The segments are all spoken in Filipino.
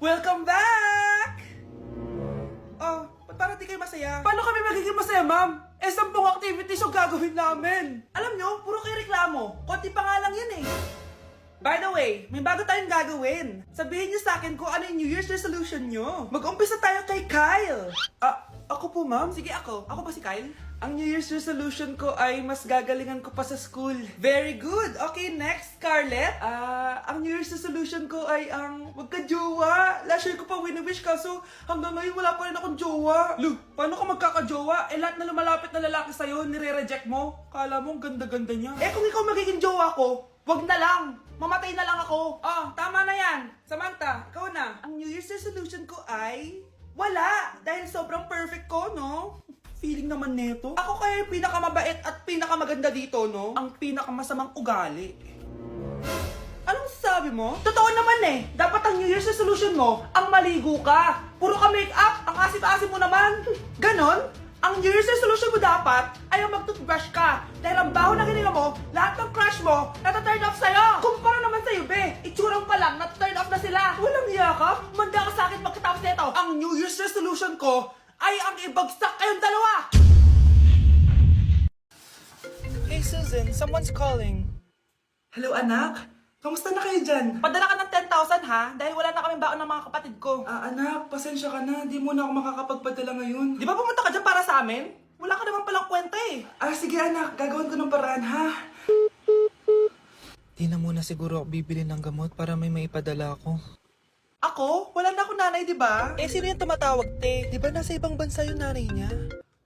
Welcome back! Oh, ba't parang di kayo masaya? Paano kami magiging masaya, ma'am? 10 activities yung gagawin namin. Alam nyo, puro kayo reklamo. Konti pa nga lang yan eh. By the way, may bago tayong gagawin. Sabihin niyo sa akin kung ano yung New Year's resolution nyo. Mag-umpisa tayo kay Kyle. Ako po, ma'am? Sige, ako. Ako ba si Kyle? Ang New Year's resolution ko ay mas gagalingan ko pa sa school. Very good. Okay, next, Scarlett. Ang New Year's resolution ko ay ang magka-jowa. Last year ko pa wini-wish kaso hanggang ngayon wala pa rin akong jowa. Lu, paano ka magkaka-jowa? Lahat na lumalapit na lalaki sa'yo, nire-reject mo. Kala mo ang ganda-ganda niya. Kung ikaw magiging jowa ko, wag na lang. Mamatay na lang ako. Tama na yan. Samantha, ikaw na. Ang New Year's resolution ko ay wala. Dahil sobrang perfect ko, no? Feeling naman neto. Ako kaya yung pinakamabait at pinakamaganda dito, no? Ang pinakamasamang ugali. Anong sabi mo? Totoo naman eh. Dapat ang New Year's resolution mo, ang maligo ka. Puro ka make-up. Ang asim-asim mo naman. Ganon? Ang New Year's resolution mo dapat ay ang mag-toothbrush ka. Dahil ang baho na hininga mo, lahat ng crush mo, nata-turn off sa'yo. Kumpara naman sa'yo, be. Itsurang pa lang, nata-turn off na sila. Walang yakap. Manda ka sa akin pagkatapos nito. Ang New Year's resolution ko ay ang ibagsak kayong dalawa. Hey Susan, someone's calling. Hello anak, kamusta na kayo dyan? Padala ka ng 10,000 ha, dahil wala na kaming baon ng mga kapatid ko. Anak, pasensya ka na, di mo na ako makakapagpadala ngayon. Di ba pumunta ka dyan para sa amin? Wala ka naman palang kwenta eh. Sige anak, gagawin ko ng paraan ha. Di na muna siguro ako bibili ng gamot para may maipadala ako. Ako? Wala na akong nanay, di ba? Sino yung tumatawag, te? Di ba nasa ibang bansa yung nanay niya?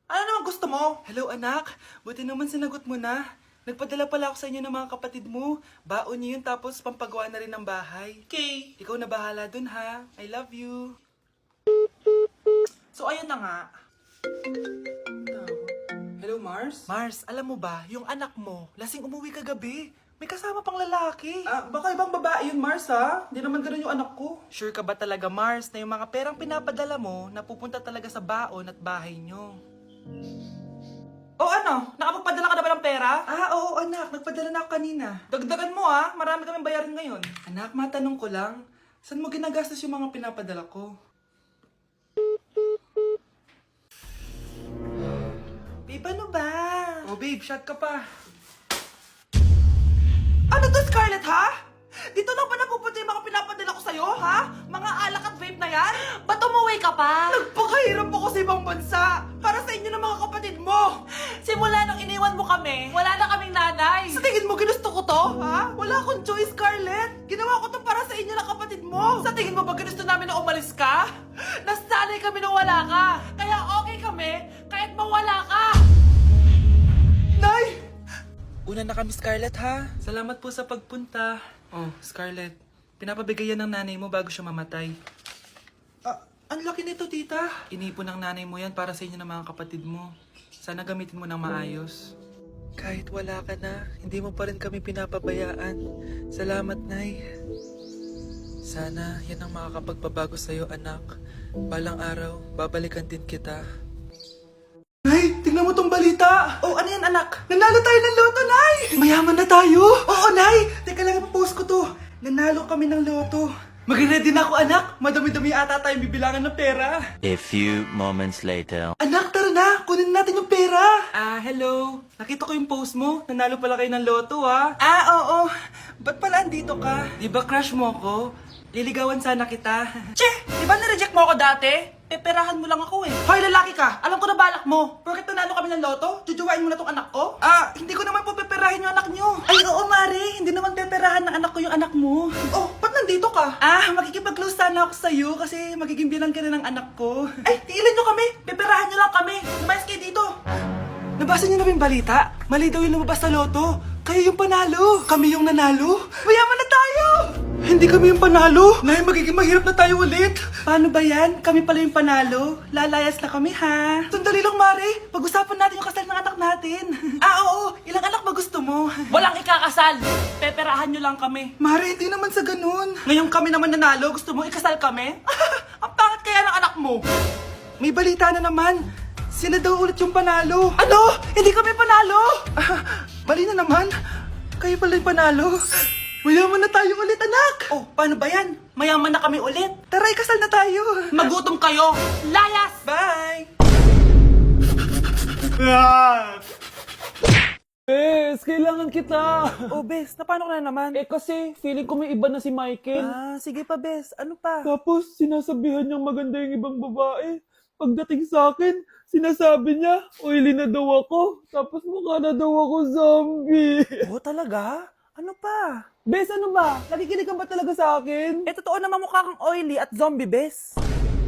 Ano naman gusto mo? Hello anak, buti naman sinagot mo na. Nagpadala pala ako sa inyo ng mga kapatid mo. Baon niyo yun tapos pampagawa na rin ng bahay. Okay, ikaw na bahala dun ha. I love you. So ayun na nga. Hello Mars? Mars, alam mo ba, yung anak mo, lasing umuwi kagabi. May kasama pang lalaki. Baka ibang babae yun, Mars, ha? Hindi naman ganun yung anak ko. Sure ka ba talaga, Mars, na yung mga perang pinapadala mo, napupunta talaga sa baon at bahay nyo? Ano? Nakapagpadala ka na ba ng pera? Oo, anak. Nagpadala na ako kanina. Dagdagan mo, ha? Marami kaming bayarin ngayon. Anak, matanong ko lang, saan mo ginagastos yung mga pinapadala ko? Babe, ano ba? Babe, shot ka pa. Ano to, Scarlett, ha? Dito lang ba napupunta yung mga pinapadala ko sa'yo, ha? Mga alak at vape na yan? Ba't umuwi ka pa? Nagpakahirap ako sa ibang bansa para sa inyo ng mga kapatid mo. Simula nung iniwan mo kami, wala na kaming nanay. Sa tingin mo ginusto ko to, ha? Wala akong choice, Scarlett. Ginawa ko to para sa inyo ng kapatid mo. Sa tingin mo ba ginusto namin na umalis ka? Nasanay kami na wala ka. Kaya okay kami kahit mawala ka. Nay! Una na kami, Scarlett, ha? Salamat po sa pagpunta. Scarlett, pinapabigay yan ng nanay mo bago siya mamatay. Ang laki nito, tita. Inipon ng nanay mo yan para sa inyo ng mga kapatid mo. Sana gamitin mo ng maayos. Kahit wala ka na, hindi mo pa rin kami pinapabayaan. Salamat, Nay. Sana yan ang makakapagpabago sa'yo, anak. Balang araw, babalikan din kita. Nay, tingnan mo tong balita. Ano yan, anak? Nanalo tayo ng loto, Nay! Mayaman na tayo? Oo, Nay! Teka lang, ipapost ko to. Nanalo kami ng loto. Mag-ready na ako, anak. Madami-dami ata tayong bibilangan ng pera. A few moments later. Anak, tara na! Kunin natin yung pera! Hello. Nakita ko yung post mo. Nanalo pala kayo ng loto, ha? Oo. Ba't pala andito ka? Di ba crush mo ko? Liligawan sana kita. Che! Di ba na-reject mo ako dati? Peperahan mo lang ako eh. Hoy, lalaki ka! Alam ko na balak mo. Bakit nanalo kami ng loto? Jujuwain mo na tong anak ko? Hindi ko naman po peperahin yung anak nyo. Ay, oo, Mari. Hindi naman peperahan ng anak ko yung anak mo. Ba't nandito ka? Makikipag-close sana ako sa'yo kasi magiging bilang ka na ng anak ko. Ay, tiilan nyo kami. Peperahan nyo lang kami. Lumayas kayo dito. Nabasa niyo na ba yung balita? Mali daw yung lumabas sa loto. Kayo yung panalo. Kami yung nanalo. Mayaman na tayo! Hindi kami yung panalo. Nay, magiging mahirap na tayo ulit. Paano ba yan? Kami pala yung panalo. Lalayas na kami, ha? Sandali lang, Mari. Pag-usapan natin yung kasal ng anak natin. Oo. Ilang anak ba gusto mo? Walang ikakasal. Peperahan nyo lang kami. Mari, hindi naman sa ganun. Ngayong kami naman nanalo, gusto mo ikasal kami? Ang pangit kaya ng anak mo. May balita na naman. Sila daw ulit yung panalo. Ano? Hindi kami panalo! Mali na naman. Kayo pala yung panalo. Mayaman na tayo ulit, anak! Oh, paano ba yan? Mayaman na kami ulit. Taray, kasal na tayo. Magutom kayo. Layas! Bye! Bes, kailangan kita. Oh, Bes, na paano ka na naman? Kasi feeling ko may iba na si Michael. Sige pa, Bes. Ano pa? Tapos sinasabihan niyang maganda yung ibang babae. Pagdating sa akin, sinasabi niya, oily na daw ako. Tapos mukha na daw ako zombie. Oh, talaga? Ano pa? Bes, ano ba? Nakikinig ka ba talaga sa akin? Totoo naman mukha kang oily at zombie, Bes.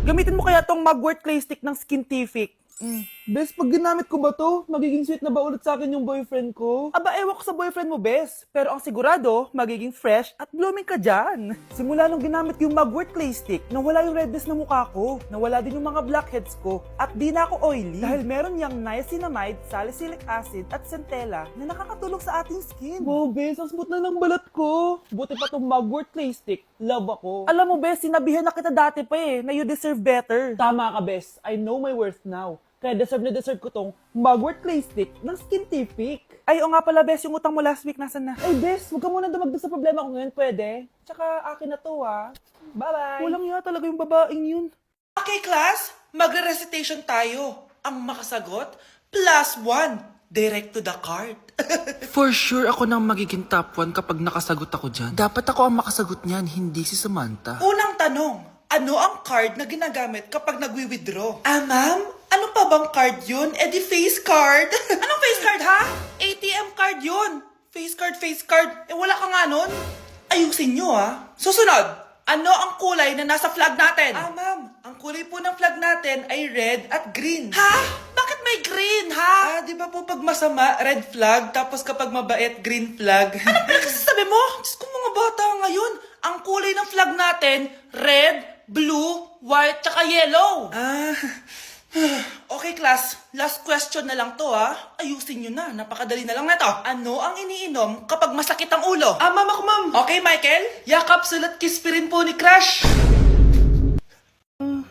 Gamitin mo kaya tong Mugwort Clay Stick ng Skintific. Bes, pag ginamit ko ba to, magiging sweet na ba ulit sa akin yung boyfriend ko? Aba, ewan ko sa boyfriend mo, Bes. Pero ang sigurado, magiging fresh at blooming ka dyan. Simula nung ginamit ko yung Mugwort Clay Stick, nawala yung redness na mukha ko, nawala din yung mga blackheads ko, at di na ako oily. Dahil meron yung niacinamide, salicylic acid, at centella na nakakatulong sa ating skin. Wow, Bes, ang smooth na ng balat ko. Buti pa tong Mugwort Clay Stick. Love ako. Alam mo, Bes, sinabihan na kita dati pa na you deserve better. Tama ka, Bes. I know my worth now. Kaya deserve na deserve ko tong Mugwort Clay Stick ng Skintific. Ay, o nga pala, Bes, yung utang mo last week, nasan na? Ay, Bes, huwag ka muna dumagdag sa problema ko ngayon, pwede? Tsaka akin na to, ha? Bye-bye. Walang nga talaga yung babaeng yun. Okay, class, magre-recitation tayo. Ang makasagot, +1. Direct to the card. For sure ako nang magiging top 1 kapag nakasagot ako dyan. Dapat ako ang makasagot niyan, hindi si Samantha. Unang tanong, ano ang card na ginagamit kapag nagwi-withdraw? Ma'am? Ano pa bang card yun? Di face card. Anong face card, ha? ATM card yun. Face card. Wala ka nga nun. Ayusin nyo, ha? Susunod, ano ang kulay na nasa flag natin? Ma'am, ang kulay po ng flag natin ay red at green. Ha? Bakit may green, ha? Di ba po pag masama, red flag, tapos kapag mabait, green flag? Ano pinagsasabi mo? Diyos ko, mga bata ngayon. Ang kulay ng flag natin, red, blue, white, tsaka yellow. Okay, class. Last question na lang to, ha? Ayusin nyo na. Napakadali na lang na to. Ano ang iniinom kapag masakit ang ulo? Ma'am ako, ma'am. Okay, Michael? Yakap, sulat, kiss pa rin po ni Crush.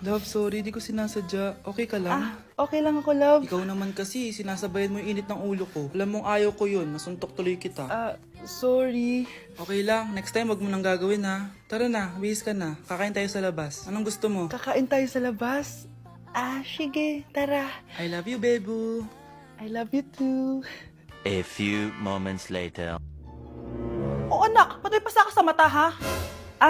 Love, sorry, di ko sinasadya. Okay ka lang? Okay lang ako, love. Ikaw naman kasi, sinasabayan mo yung init ng ulo ko. Alam mong ayaw ko yun, nasuntok tuloy kita. Sorry. Okay lang, next time wag mo nang gagawin ha. Tara na, bihis ka na. Kakain tayo sa labas. Anong gusto mo? Kakain tayo sa labas. Sige. Tara. I love you, Bebu. I love you too. A few moments later. Oh, anak, patay pa sa ka sa mata, ha?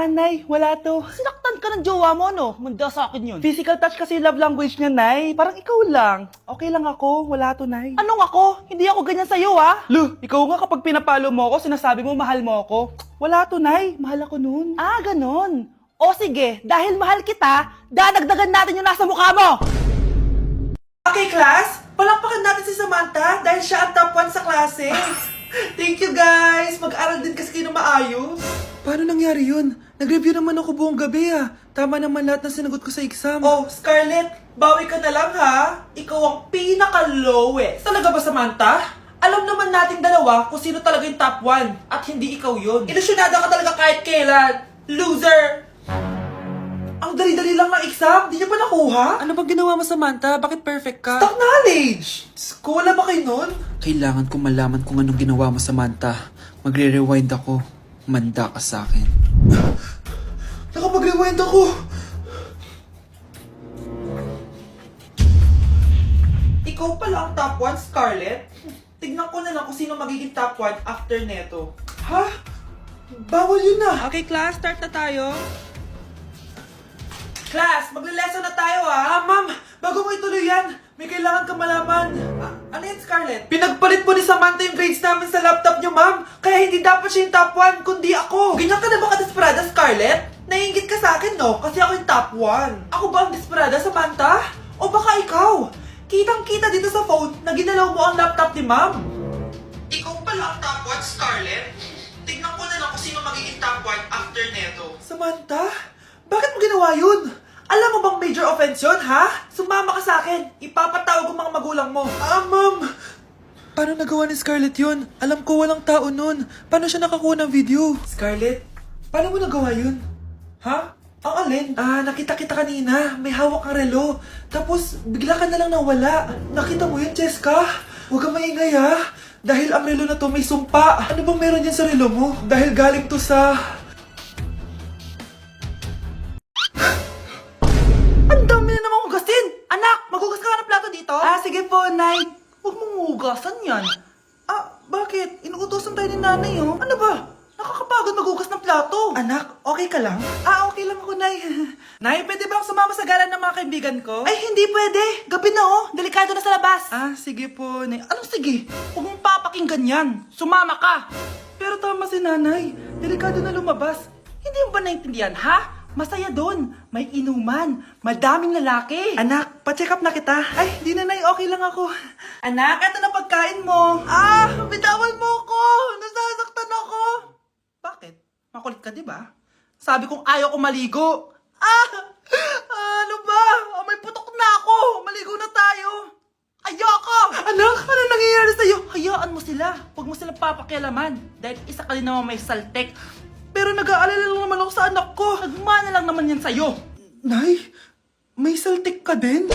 Nay, wala to. Sinaktan ka ng jowa mo, no? Manda sa akin yun. Physical touch kasi yung love language niya, Nay. Parang ikaw lang. Okay lang ako, wala to, Nay. Anong ako? Hindi ako ganyan sa'yo, ha? Lo, ikaw nga kapag pinapalo mo ako, sinasabi mo mahal mo ako. Wala to, Nay. Mahal ako nun. Ganon. O sige, dahil mahal kita, dadagdagan natin yung nasa mukha mo! Okay, class. Palakpakan natin si Samantha dahil siya ang top 1 sa klase. Thank you, guys. Mag-aral din kasi kayo na maayos. Paano nangyari yun? Nag-review naman ako buong gabi Tama naman lahat ng sinagot ko sa exam. Oh, Scarlett, bawi ka na lang, ha? Ikaw ang pinaka-lowest. Talaga ba, Samantha? Alam naman nating dalawa kung sino talaga yung top 1 at hindi ikaw yun. Ilusyonada ka talaga kahit kailan. Loser! Ang dali-dali lang ng exam, di niyo pa nakuha? Ano bang ginawa mo, Samantha? Bakit perfect ka? Stock knowledge! Ko, wala ba kayo nun? Kailangan kong malaman kung anong ginawa mo, Samantha. Magre-rewind ako. Manda ka sa akin. Nakapag-rewind ako! Ikaw pala ang top 1, Scarlett? Tignan ko na lang kung sino magiging top 1 after neto. Ha? Bawal yun na! Okay, class. Start na tayo. Class, magle-lesson na tayo, ha? Ma'am, bago mo ituloy yan, may kailangan ka malaman. Ano yan, Scarlett? Pinagpalit po ni Samantha yung grades namin sa laptop niyo, ma'am. Kaya hindi dapat siya yung top 1, kundi ako. Ganyan ka na ba ka-desperada, Scarlett? Naiingit ka sa akin, no? Kasi ako yung top 1. Ako ba ang desperada, Samantha? O baka ikaw? Kitang-kita dito sa phone na ginalaw mo ang laptop ni ma'am. Ikaw pala ang top 1, Scarlett? Tignan ko na lang kung sino magiging top 1 after neto. Samantha? Bakit mo ginawa yun? Alam mo bang major offense yun, ha? Sumama ka sa akin. Ipapatawag ko mga magulang mo. Ma'am! Paano nagawa ni Scarlett yun? Alam ko walang tao nun. Paano siya nakakuha ng video? Scarlett, paano mo nagawa yun? Ha? Ang alin? Nakita kita kanina. May hawak kang relo. Tapos, bigla ka na lang nawala. Nakita mo yun, Cheska? Huwag kang maingay, ha? Dahil ang relo na to may sumpa. Ano bang meron yan sa relo mo? Dahil galing to sa... Ang dami na namang hugasin! Anak, maghugas ka nga ng plato dito? Ah, sige po, Nay. Huwag mong hugasan yan. Ah, bakit? Inuutosan tayo ni Nanay, oh. Ano ba? Nakakapagod maghugas ng plato. Anak, okay ka lang? Ah, okay lang ako, Nay. Nay, pwede bang sumama sa gala ng mga kaibigan ko? Ay, hindi pwede. Gabi na, oh. Delikado na sa labas. Ah, sige po, Nay. Anong sige? Huwag mong papakinggan yan. Sumama ka. Pero tama si Nanay. Delikado na lumabas. Hindi mo ba naintindihan, ha? Masaya doon. May inuman. Madaming lalaki. Anak, pa-check up na kita. Ay, di na, Nay. Okay lang ako. Anak, eto na pagkain mo. Ah, bitawan mo ko. Nasasaktan ako. Bakit? Makulit ka, di ba? Sabi kong ayaw ko maligo. Ah! Ano ba? Oh, may putok na ako. Maligo na tayo. Ayoko! Anak, ano nangyayari sa'yo? Hayaan mo sila. Huwag mo silang papakialaman. Dahil isa ka din naman may saltek. Pero nag-aalala lang naman ako sa anak ko. Nagmana lang naman yan sa'yo. Nay, may saltik ka din?